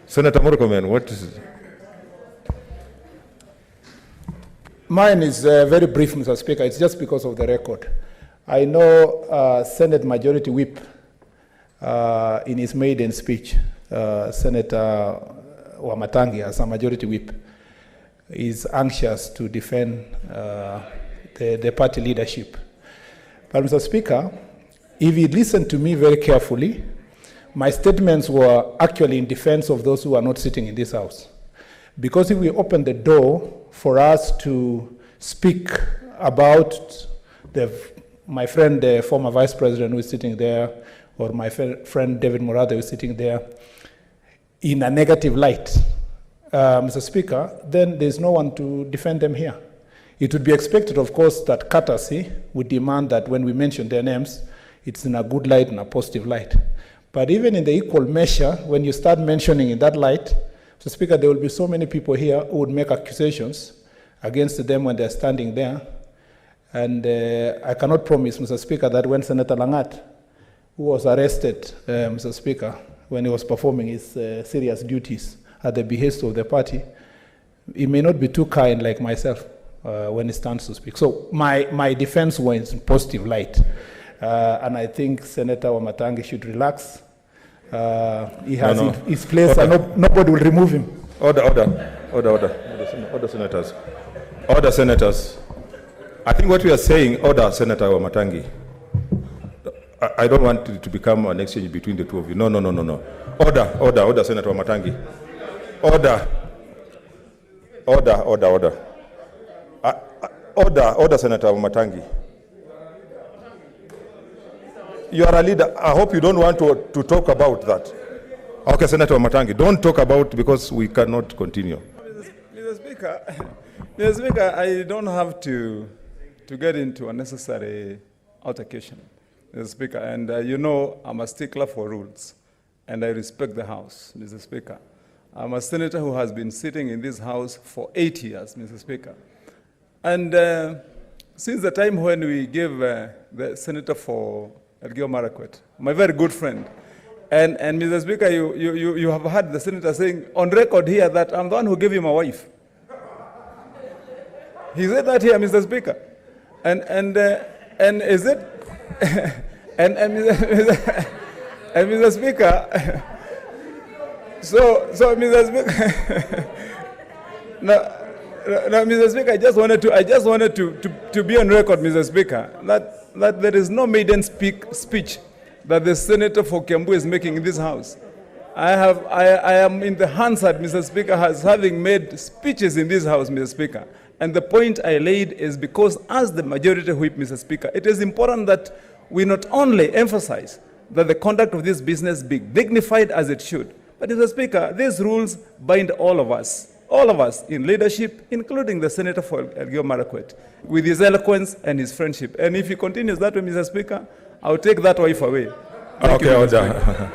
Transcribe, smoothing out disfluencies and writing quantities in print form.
Senator Murkomen, what is it? Mine is very brief, Mr. Speaker. It's just because of the record. I know Senate Majority Whip, in his maiden speech, Senator Wamatangi, as a Majority Whip, is anxious to defend the party leadership. But, Mr. Speaker, if you listen to me very carefully, my statements were actually in defense of those who are not sitting in this House. Because if we open the door for us to speak about my friend, the former Vice President who is sitting there, or my friend David Murade who is sitting there, in a negative light, Mr. Speaker, then there's no one to defend them here. It would be expected, of course, that courtesy would demand that when we mention their names, it's in a good light and a positive light. But even in the equal measure, when you start mentioning in that light, Mr. Speaker, there will be so many people here who would make accusations against them when they're standing there. And I cannot promise, Mr. Speaker, that when Senator Langat, who was arrested, Mr. Speaker, when he was performing his serious duties at the behest of the party, he may not be too kind like myself when he stands to speak. So my defense was in positive light. And I think Senator Wamatangi should relax. He has his place and nobody will remove him. Order, senators. Order, senators. I think what we are saying, order, Senator Wamatangi. I don't want it to become an exchange between the two of you. No. Order, Senator Wamatangi. Order, Senator Wamatangi. You are a leader. I hope you don't want to talk about that. Okay, Senator Wamatangi, don't talk about because we cannot continue. Mr. Speaker, I don't have to get into unnecessary altercation, Mr. Speaker. And you know I'm a stickler for rules, and I respect the House, Mr. Speaker. I'm a senator who has been sitting in this House for 8 years, Mr. Speaker. And since the time when we gave the senator for Elgeyo Marakwet, my very good friend, and Mr. Speaker, you have heard the senator saying on record here that I'm the one who gave him a wife. He said that here, Mr. Speaker. And is it and Mr. Speaker, so Mr. Speaker, no, Mr. Speaker, I just wanted to be on record, Mr. Speaker, that there is no maiden speech that the senator for Kiambu is making in this House. I am in the Hansard, Mr. Speaker, as having made speeches in this House, Mr. Speaker. And the point I laid is because as the majority whip, Mr. Speaker, it is important that we not only emphasize that the conduct of this business be dignified as it should, but Mr. Speaker, these rules bind all of us in leadership, including the senator for Elgeyo Marakwet, with his eloquence and his friendship. And if he continues that way, Mr. Speaker, I'll take that wife away. Thank you, Mr. Speaker.